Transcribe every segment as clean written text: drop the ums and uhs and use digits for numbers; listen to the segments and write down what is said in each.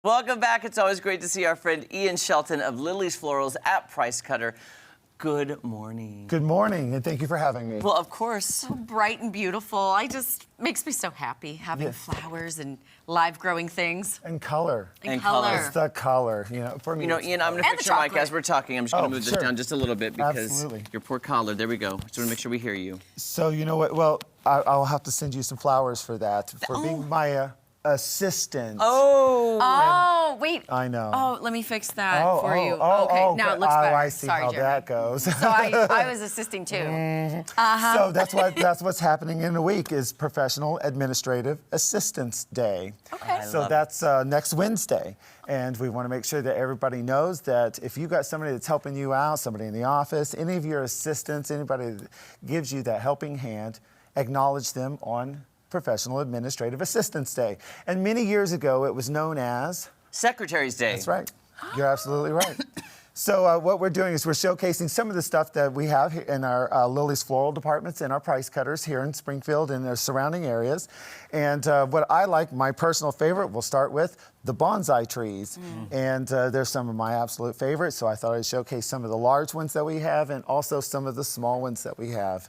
Welcome back. It's always great to see our friend Ian Shelton of Lilly's Florals at Price Cutter. Good morning. Good morning, and thank you for having me. Well, of course. So bright and beautiful. Makes me so happy having flowers and live growing things. And color. And color. It's the color, for me. You know, Ian, I'm going to fix your mic as we're talking. I'm just going to move this down just a little bit because your poor collar. There we go. Just want to make sure we hear you. So, you know what? Well, I'll have to send you some flowers for that, for being my assistant. Oh, wait. I know. Oh, let me fix that for you. Okay, now it looks better. I see how that goes. So I was assisting too. So that's what's happening in a week is Professional Administrative Assistance Day. Okay. So that's next Wednesday. And we want to make sure that everybody knows that if you got somebody that's helping you out, somebody in the office, any of your assistants, anybody that gives you that helping hand, acknowledge them on Professional Administrative Assistance Day. And many years ago, it was known as Secretary's Day. That's right. You're absolutely right. So what we're doing is we're showcasing some of the stuff that we have in our Lilly's Floral departments and our Price Cutters here in Springfield and their surrounding areas. And what I like, my personal favorite, we'll start with the bonsai trees. And they're some of my absolute favorites, so I thought I'd showcase some of the large ones that we have and also some of the small ones that we have.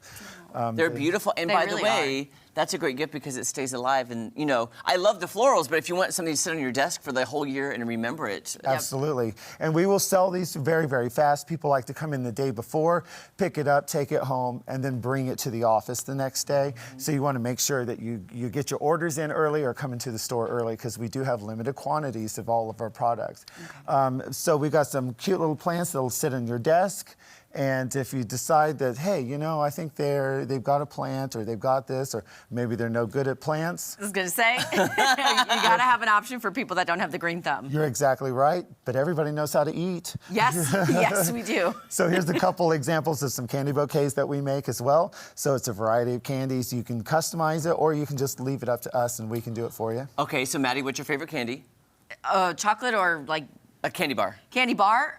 They're beautiful. And by the way, that's a great gift because it stays alive. And, you know, I love the florals, but if you want something to sit on your desk for the whole year and remember it. Absolutely. And we will sell these very, very fast. People like to come in the day before, pick it up, take it home, and then bring it to the office the next day. So you want to make sure that you get your orders in early or come into the store early because we do have limited quantities of all of our products. So we've got some cute little plants that will sit on your desk. And if you decide that, hey, you know, I think they've got a plant or they've got this or maybe they're no good at plants. I was going to say, you got to have an option for people that don't have the green thumb. You're exactly right, but everybody knows how to eat. Yes, yes, we do. So here's a couple examples of some candy bouquets that we make as well. So it's a variety of candies. You can customize it or you can just leave it up to us and we can do it for you. Okay, so Maddie, what's your favorite candy? Chocolate or like... A candy bar. Candy bar?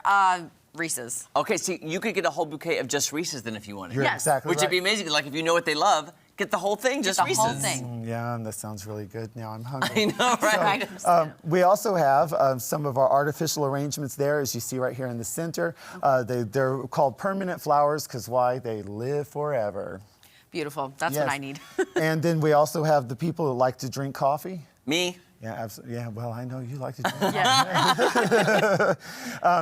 Reese's. Okay, so you could get a whole bouquet of just Reese's then if you wanted. You're exactly Which right. would be amazing. Like if you know what they love, get the whole thing, just Reese's. The whole thing. Yeah, that sounds really good. Now I'm hungry. I know, right? So, we also have some of our artificial arrangements there, as you see right here in the center. They're called permanent flowers because why? They live forever. Beautiful. That's what I need. And then we also have the people that like to drink coffee. Me? Yeah, absolutely. Yeah, well, I know you like to drink Yeah.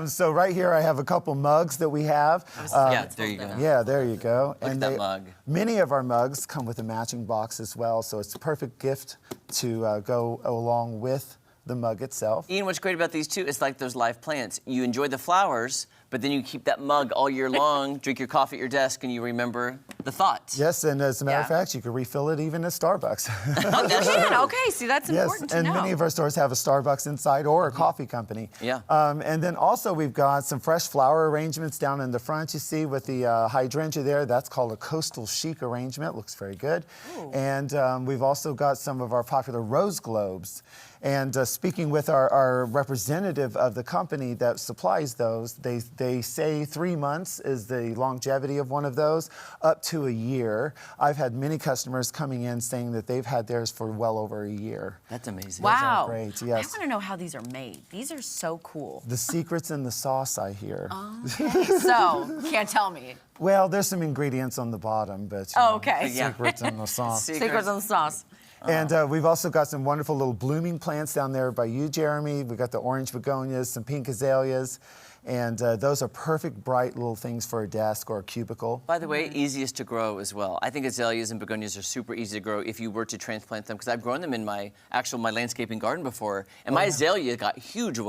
So right here I have a couple mugs that we have. Yeah, there you go. Yeah, there you go. Look at that mug. Many of our mugs come with a matching box as well, so it's a perfect gift to go along with the mug itself. Ian, what's great about these two is like those live plants. You enjoy the flowers, but then you keep that mug all year long, drink your coffee at your desk, and you remember the thoughts. Yes, and as a matter of fact, you can refill it even at Starbucks. Oh, that's true. Okay, see, that's important to know. And many of our stores have a Starbucks inside or a coffee company. Yeah. And then also we've got some fresh flower arrangements down in the front, you see, with the hydrangea there. That's called a coastal chic arrangement. Looks very good. Ooh. And we've also got some of our popular rose globes. And speaking with our representative of the company that supplies those, they say 3 months is the longevity of one of those, up to a year. I've had many customers coming in saying that they've had theirs for well over a year. That's amazing. Wow. Great, yes. I want to know how these are made. These are so cool. The secret's in the sauce, I hear. Okay. So, can't tell me. Well, there's some ingredients on the bottom, but okay. The secret's in the sauce. Secrets in the sauce. And we've also got some wonderful little blooming plants down there by you, Jeremy. We've got the orange begonias, some pink azaleas, and those are perfect, bright little things for a desk or a cubicle. By the way, easiest to grow as well. I think azaleas and begonias are super easy to grow if you were to transplant them, because I've grown them in my landscaping garden before, and my azalea got huge.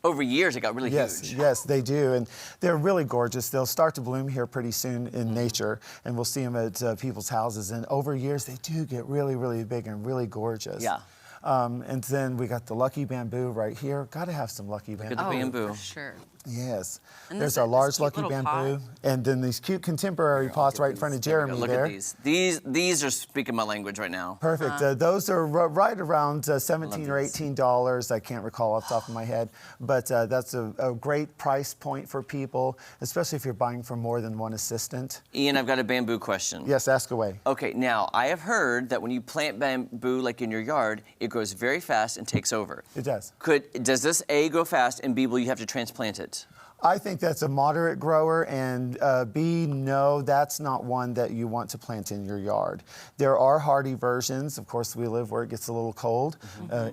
Over years, it got really huge. Yes, they do, and they're really gorgeous. They'll start to bloom here pretty soon in nature, and we'll see them at people's houses. And over years, they do get really, really big and really gorgeous. Yeah. And then we got the lucky bamboo right here. Got to have some lucky bamboo. Look at the bamboo. For sure. Yes. And there's our large lucky bamboo. Pot. And then these cute contemporary pots right in front of Jeremy Look there. at these. These are speaking my language right now. Perfect. Those are right around $17 or $18. I can't recall off the top of my head. But that's a great price point for people, especially if you're buying for more than one assistant. Ian, I've got a bamboo question. Yes, ask away. Okay, now, I have heard that when you plant bamboo, like in your yard, it grows very fast and takes over. It does. Does this A, grow fast, and B, will you have to transplant it? I think that's a moderate grower, and B, no, that's not one that you want to plant in your yard. There are hardy versions. Of course, we live where it gets a little cold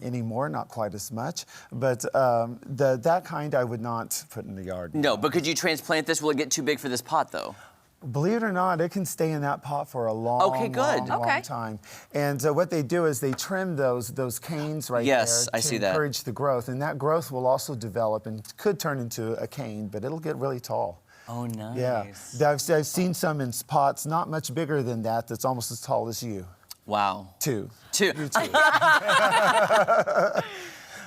anymore, not quite as much. But that kind I would not put in the yard. No, but could you transplant this? Will it get too big for this pot, though? Believe it or not, it can stay in that pot for a long, long time. And what they do is they trim those canes right there to encourage the growth. And that growth will also develop and could turn into a cane, but it'll get really tall. Oh, nice. Yeah. I've seen some in pots not much bigger than that that's almost as tall as you. Wow. Two. You too.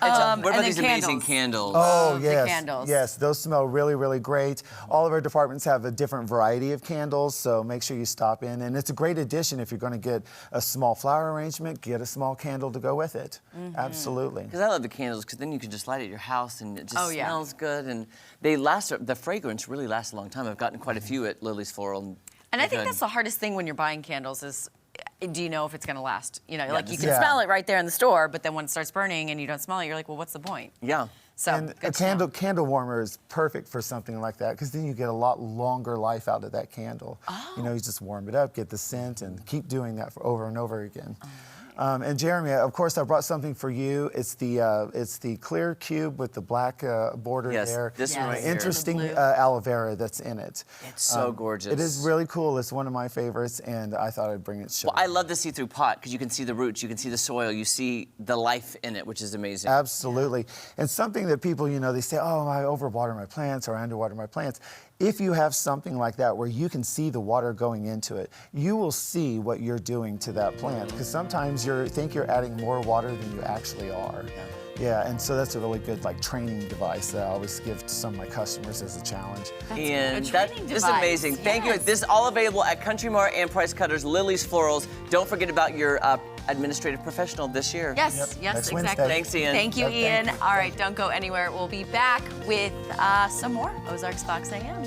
What about these amazing candles? Oh, yes. The candles. Yes, those smell really, really great. All of our departments have a different variety of candles, so make sure you stop in. And it's a great addition if you're going to get a small flower arrangement, get a small candle to go with it. Absolutely. Because I love the candles, because then you can just light it at your house, and it just smells good. And they last, the fragrance really lasts a long time. I've gotten quite a few at Lily's Floral. And I think that's the hardest thing when you're buying candles is, do you know if it's going to last? You know, like you can smell it right there in the store, but then when it starts burning and you don't smell it, you're like, well, what's the point? Yeah. So, and a candle warmer is perfect for something like that, because then you get a lot longer life out of that candle. You know, you just warm it up, get the scent, and keep doing that for over and over again. And Jeremy, of course, I brought something for you. It's the clear cube with the black border there. This one right here. Interesting aloe vera that's in it. It's so gorgeous. It is really cool. It's one of my favorites, and I thought I'd bring it to show. Well, I love the see-through pot, because you can see the roots, you can see the soil, you see the life in it, which is amazing. Absolutely. And something that people, you know, they say, oh, I overwater my plants or I underwater my plants. If you have something like that where you can see the water going into it, you will see what you're doing to that plant, because sometimes you think you're adding more water than you actually are. Yeah, and so that's a really good training device that I always give to some of my customers as a challenge. And this is amazing. Thank you. This is all available at Country Mart and Price Cutters, Lily's Florals. Don't forget about your administrative professional this year. Yes, Next exactly. Wednesday. Thanks, Ian. Thank you, Thank Ian. you. All right, don't go anywhere. We'll be back with some more Ozarks Fox AM.